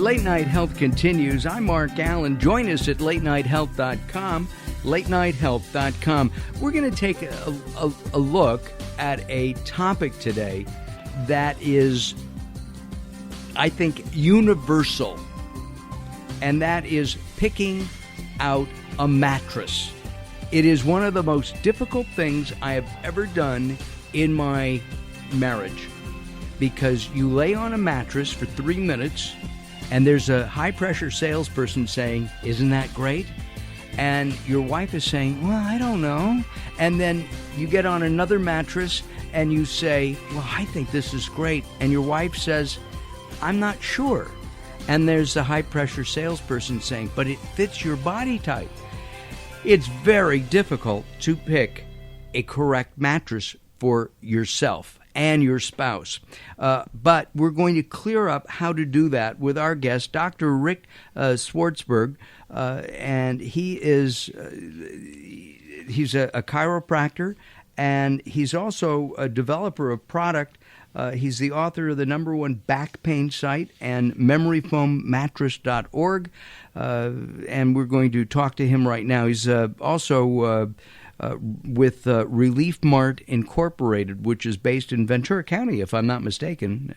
Late Night Health continues. I'm Mark Alyn. Join us at latenighthealth.com, latenighthealth.com. We're going to take a look at a topic today that is, I think, universal, and that is picking out a mattress. It is one of the most difficult things I have ever done in my marriage, because you lay on a mattress for 3 minutes and there's a high-pressure salesperson saying, "Isn't that great?" And your wife is saying, "Well, I don't know." And then you get on another mattress and you say, "Well, I think this is great." And your wife says, "I'm not sure." And there's the high-pressure salesperson saying, "But it fits your body type." It's very difficult to pick a correct mattress for yourself and your spouse. But we're going to clear up how to do that with our guest, Dr. Rick Swartzburg, and he's a chiropractor, and he's also a developer of product. He's the author of the #1 back pain site and memoryfoammattress.org, and we're going to talk to him right now. He's also with Relief Mart Incorporated, which is based in Ventura County, if I'm not mistaken.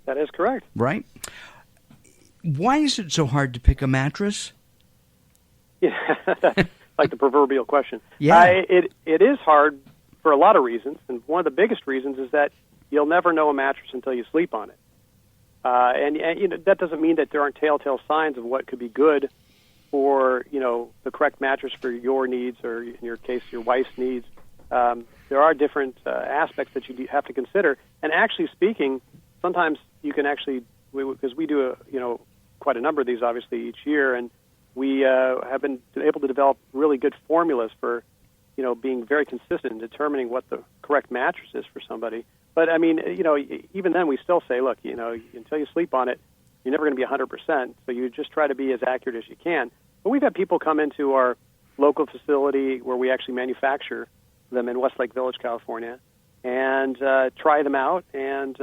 That is correct. Right? Why is it so hard to pick a mattress? Yeah, like the proverbial question. Yeah. It is hard for a lot of reasons, and one of the biggest reasons is that you'll never know a mattress until you sleep on it. And you know, that doesn't mean that there aren't telltale signs of what could be good for, you know, the correct mattress for your needs, or in your case, your wife's needs. There are different aspects that you have to consider. And actually speaking, sometimes you can actually, because we do quite a number of these obviously each year, and we have been able to develop really good formulas for, you know, being very consistent in determining what the correct mattress is for somebody. But I mean, you know, even then we still say, look, you know, until you sleep on it, you're never going to be 100%. So you just try to be as accurate as you can. But we've had people come into our local facility where we actually manufacture them in Westlake Village, California, and try them out, and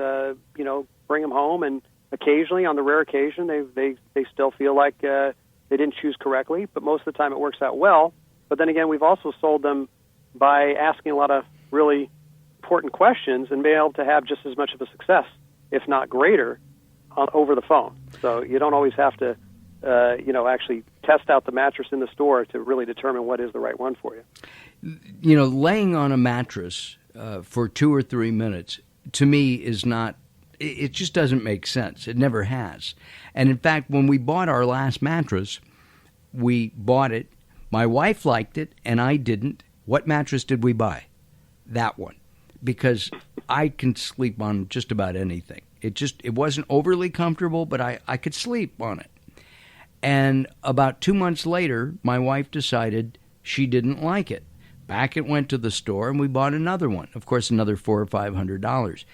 you know, bring them home. And occasionally, on the rare occasion, they still feel like they didn't choose correctly. But most of the time, it works out well. But then again, we've also sold them by asking a lot of really important questions and being able to have just as much of a success, if not greater, over the phone. So you don't always have to, actually test out the mattress in the store to really determine what is the right one for you. You know, laying on a mattress for 2 or 3 minutes, to me, is not, it just doesn't make sense. It never has. And in fact, when we bought our last mattress, we bought it. My wife liked it, and I didn't. What mattress did we buy? That one. Because I can sleep on just about anything. It wasn't overly comfortable, but I could sleep on it. And about 2 months later, my wife decided she didn't like it. Back it went to the store, and we bought another one. Of course, another $400 or $500.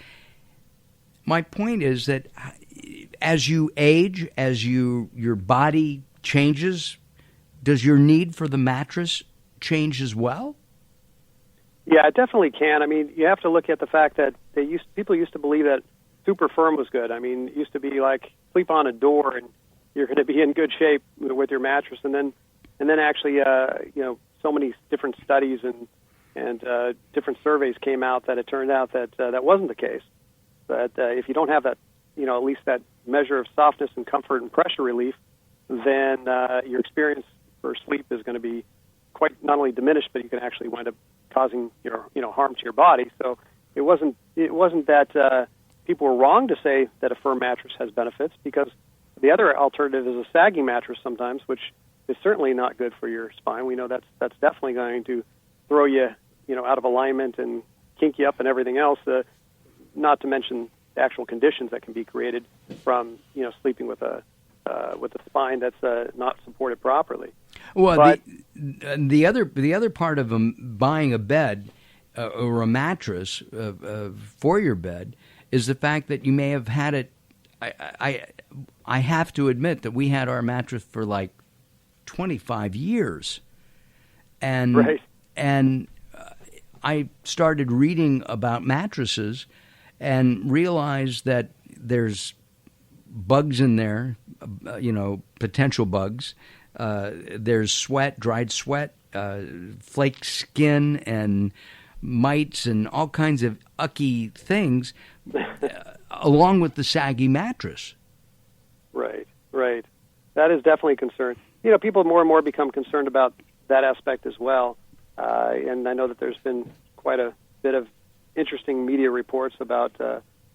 My point is that as you age, as your body changes, does your need for the mattress change as well? Yeah, it definitely can. I mean, you have to look at the fact that people used to believe that super firm was good. I mean, it used to be like sleep on a door and you're going to be in good shape with your mattress. And then actually, so many different studies and different surveys came out that it turned out that that wasn't the case. That if you don't have that, you know, at least that measure of softness and comfort and pressure relief, then your experience for sleep is going to be quite not only diminished, but you can actually wind up causing harm to your body. So it wasn't that people were wrong to say that a firm mattress has benefits, because the other alternative is a sagging mattress sometimes, which is certainly not good for your spine. We know that's definitely going to throw you out of alignment and kink you up and everything else. Not to mention the actual conditions that can be created from sleeping with a spine that's not supported properly. Well, but the other part of buying a bed or a mattress for your bed is the fact that you may have had it. I have to admit that we had our mattress for like 25 years, and right. and I started reading about mattresses and realized that there's bugs in there, potential bugs. There's sweat, dried sweat, flake skin, and mites, and all kinds of ucky things, along with the saggy mattress. Right. That is definitely a concern. People more and more become concerned about that aspect as well. And I know that there's been quite a bit of interesting media reports about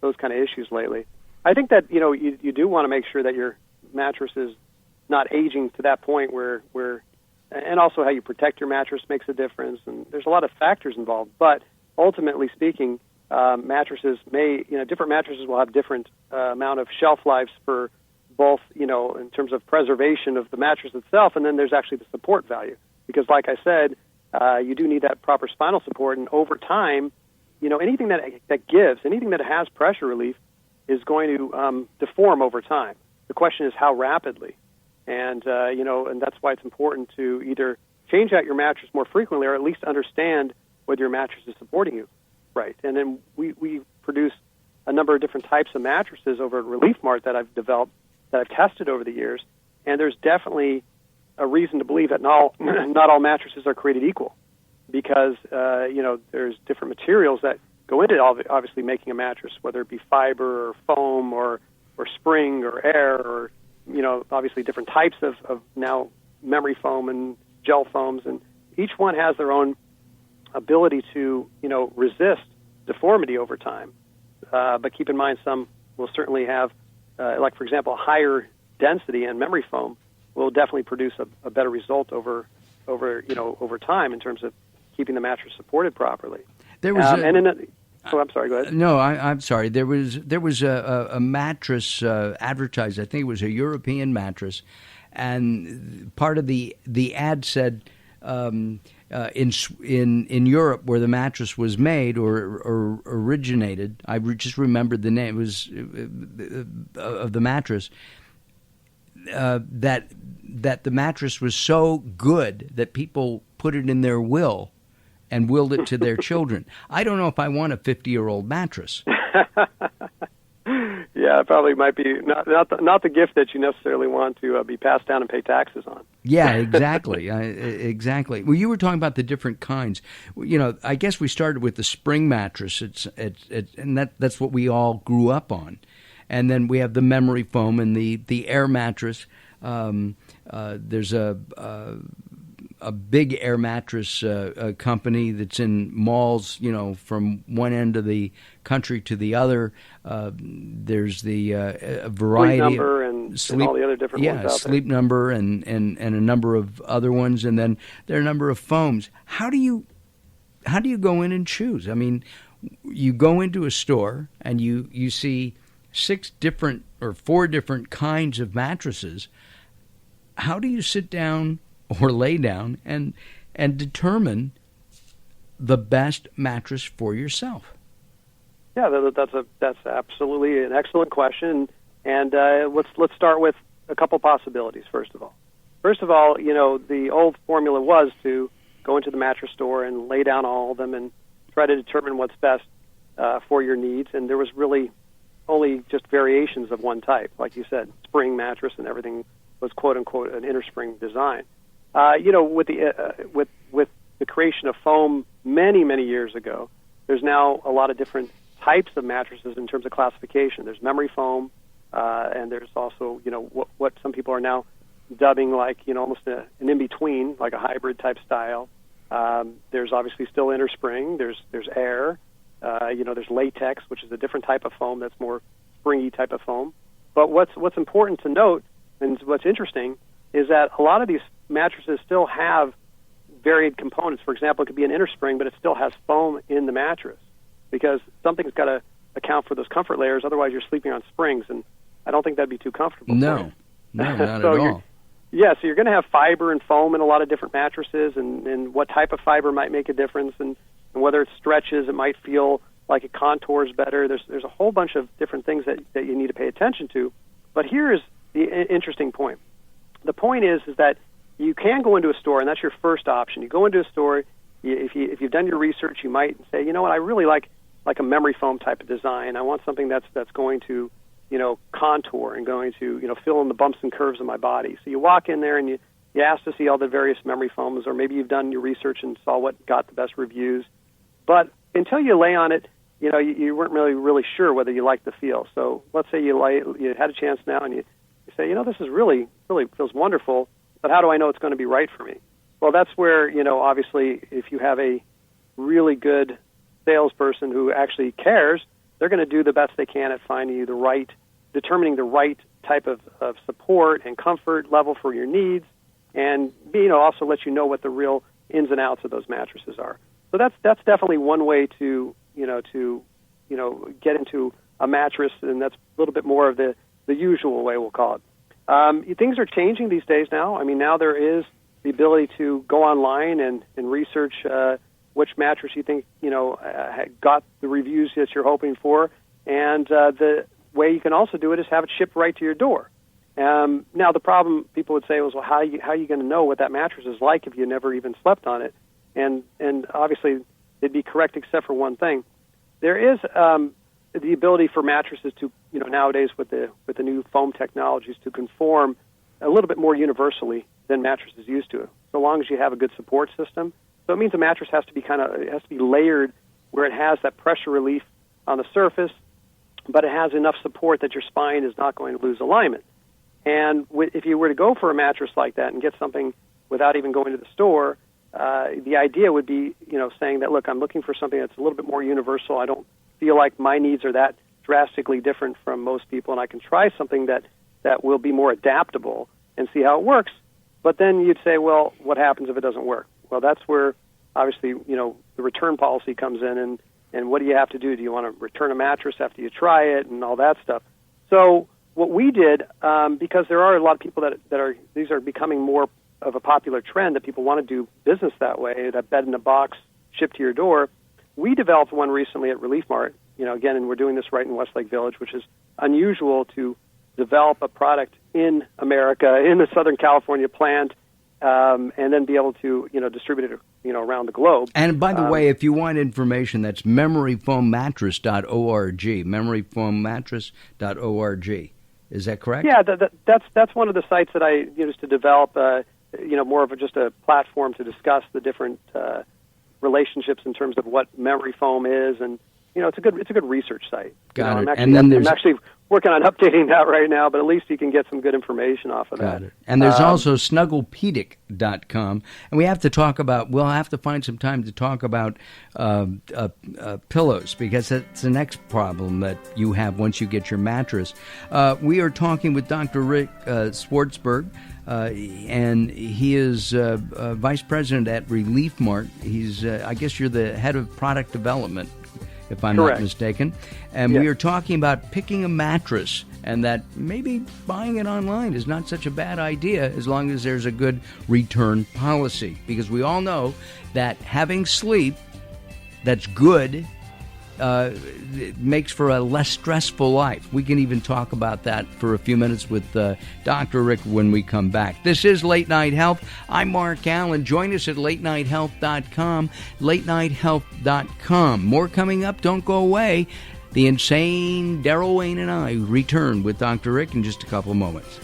those kind of issues lately. I think that, you do want to make sure that your mattress is not aging to that point where and also how you protect your mattress makes a difference. And there's a lot of factors involved. But ultimately speaking, mattresses different mattresses will have different amount of shelf lives for both, in terms of preservation of the mattress itself, and then there's actually the support value. Because like I said, you do need that proper spinal support, and over time, anything that gives, anything that has pressure relief is going to deform over time. The question is how rapidly. And, and that's why it's important to either change out your mattress more frequently or at least understand whether your mattress is supporting you right. And then we produce a number of different types of mattresses over at Relief Mart that I've developed, that I've tested over the years, and there's definitely a reason to believe that not all mattresses are created equal, because there's different materials that go into obviously making a mattress, whether it be fiber or foam or spring or air or obviously different types of now memory foam and gel foams, and each one has their own ability to resist deformity over time. But keep in mind, some will certainly have, like for example, higher density, and memory foam will definitely produce a better result over time in terms of keeping the mattress supported properly. There was I'm sorry. Go ahead. No, I'm sorry. There was a mattress advertised. I think it was a European mattress, and part of the ad said in Europe, where the mattress was made or originated. I just remembered the name. It was of the mattress. That the mattress was so good that people put it in their will and willed it to their children. I don't know if I want a 50-year-old mattress. Yeah, it probably might be not the gift that you necessarily want to be passed down and pay taxes on. Yeah, exactly. Exactly. Well, you were talking about the different kinds. I guess we started with the spring mattress. And that's what we all grew up on. And then we have the memory foam and the air mattress. There's a big air mattress company that's in malls, from one end of the country to the other. There's the variety. Sleep Number and all the other different ones out there. Sleep Number and a number of other ones, and then there are a number of foams. How do you go in and choose? I mean, you go into a store and you see 6 different or 4 different kinds of mattresses. How do you sit down or lay down and determine the best mattress for yourself? Yeah, that's absolutely an excellent question. And let's start with a couple possibilities. First of all, the old formula was to go into the mattress store and lay down all of them and try to determine what's best for your needs. And there was really only just variations of one type, like you said, spring mattress, and everything was quote unquote an inner spring design. With the creation of foam many years ago, there's now a lot of different types of mattresses in terms of classification. There's memory foam, and there's also what some people are now dubbing like almost an in between, like a hybrid type style. There's obviously still inner spring. There's air. There's latex, which is a different type of foam that's more springy type of foam. But what's important to note, and what's interesting, is that a lot of these mattresses still have varied components. For example, it could be an inner spring, but it still has foam in the mattress, because something's got to account for those comfort layers. Otherwise, you're sleeping on springs, and I don't think that'd be too comfortable. No, not at all. So you're going to have fiber and foam in a lot of different mattresses, and what type of fiber might make a difference, and whether it stretches, it might feel like it contours better. There's a whole bunch of different things that you need to pay attention to. But here is the interesting point. The point is that you can go into a store, and that's your first option. You go into a store, if you've done your research, you might say, I really like a memory foam type of design. I want something that's going to contour and going to, fill in the bumps and curves of my body. So you walk in there and you ask to see all the various memory foams, or maybe you've done your research and saw what got the best reviews. But until you lay on it, you weren't really sure whether you liked the feel. So let's say you had a chance now and you say, this is really feels wonderful, but how do I know it's going to be right for me? Well, that's where, obviously, if you have a really good salesperson who actually cares, they're going to do the best they can at finding you determining the right type of support and comfort level for your needs, and also let you know what the real ins and outs of those mattresses are. So that's definitely one way to get into a mattress, and that's a little bit more of the usual way, we'll call it. Things are changing these days now. I mean, now there is the ability to go online and research which mattress you think got the reviews that you're hoping for, and the way you can also do it is have it shipped right to your door. Now, the problem people would say was, well, how are you going to know what that mattress is like if you never even slept on it? And obviously, they'd be correct except for one thing. There is the ability for mattresses to, nowadays with the new foam technologies, to conform a little bit more universally than mattresses used to, so long as you have a good support system. So it means a mattress has to be layered where it has that pressure relief on the surface, but it has enough support that your spine is not going to lose alignment. And if you were to go for a mattress like that and get something without even going to the store, the idea would be, saying that, look, I'm looking for something that's a little bit more universal. I don't feel like my needs are that drastically different from most people, and I can try something that will be more adaptable and see how it works. But then you'd say, well, what happens if it doesn't work? Well, that's where, obviously, the return policy comes in, and what do you have to do? Do you want to return a mattress after you try it and all that stuff? So what we did, because there are a lot of people these are becoming more of a popular trend, that people want to do business that way, that bed in a box shipped to your door, we developed one recently at Relief Mart, again, and we're doing this right in Westlake Village, which is unusual to develop a product in America, in the Southern California plant, and then be able to, distribute it, around the globe. And by the way, if you want information, that's memoryfoammattress.org, memoryfoammattress.org. Is that correct? Yeah, that's one of the sites that I used to develop, more of just a platform to discuss the different relationships in terms of what memory foam is, and it's a good research site. Got it. I'm actually working on updating that right now, but at least you can get some good information off of that. Got it. And there's also snugglepedic.com, and we'll have to find some time to talk about pillows, because that's the next problem that you have once you get your mattress. We are talking with Dr. Rick Swartzburg, and he is Vice President at Relief Mart. He's, I guess you're the head of product development, if I'm Correct. not mistaken. And Yes. we are talking about picking a mattress, and that maybe buying it online is not such a bad idea as long as there's a good return policy. Because we all know that having sleep that's good it makes for a less stressful life. We can even talk about that for a few minutes with Dr. Rick when we come back. This is Late Night Health. I'm Mark Alyn. Join us at latenighthealth.com, latenighthealth.com. More coming up. Don't go away. The insane Daryl Wayne and I return with Dr. Rick in just a couple of moments.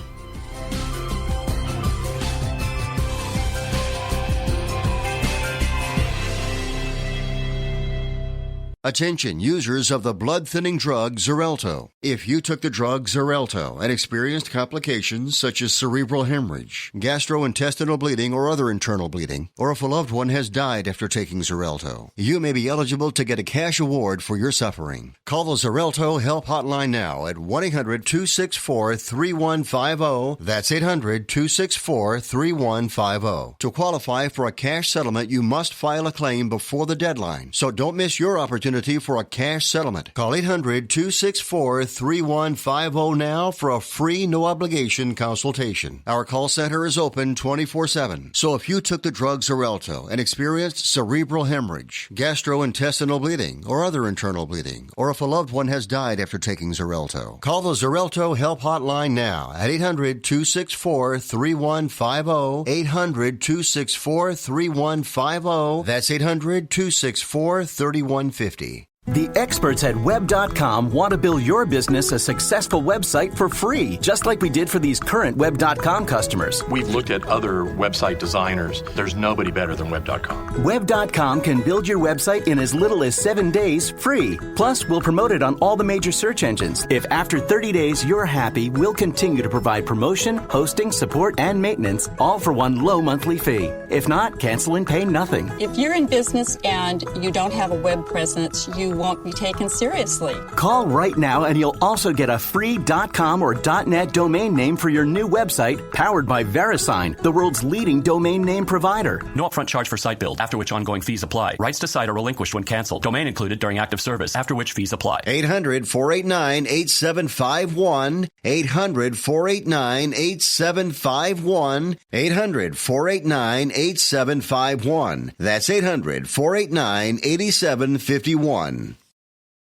Attention users of the blood-thinning drug Xarelto. If you took the drug Xarelto and experienced complications such as cerebral hemorrhage, gastrointestinal bleeding or other internal bleeding, or if a loved one has died after taking Xarelto, you may be eligible to get a cash award for your suffering. Call the Xarelto Help Hotline now at 1-800-264-3150. That's 800-264-3150. To qualify for a cash settlement, you must file a claim before the deadline, so don't miss your opportunity for a cash settlement. Call 800-264-3150 now for a free, no-obligation consultation. Our call center is open 24/7. So if you took the drug Xarelto and experienced cerebral hemorrhage, gastrointestinal bleeding, or other internal bleeding, or if a loved one has died after taking Xarelto, call the Xarelto Help Hotline now at 800-264-3150, 800-264-3150. That's 800-264-3150. The experts at Web.com want to build your business a successful website for free, just like we did for these current Web.com customers. We've looked at other website designers. There's nobody better than Web.com. Web.com can build your website in as little as 7 days free. Plus, we'll promote it on all the major search engines. If after 30 days you're happy, we'll continue to provide promotion, hosting, support, and maintenance, all for one low monthly fee. If not, cancel and pay nothing. If you're in business and you don't have a web presence, you won't be taken seriously. Call right now and you'll also get a free .com or .net domain name for your new website, powered by VeriSign, the world's leading domain name provider. No upfront charge for site build, after which ongoing fees apply. Rights to site are relinquished when canceled. Domain included during active service, after which fees apply. 800-489-8751. 800-489-8751. 800-489-8751. That's 800-489-8751.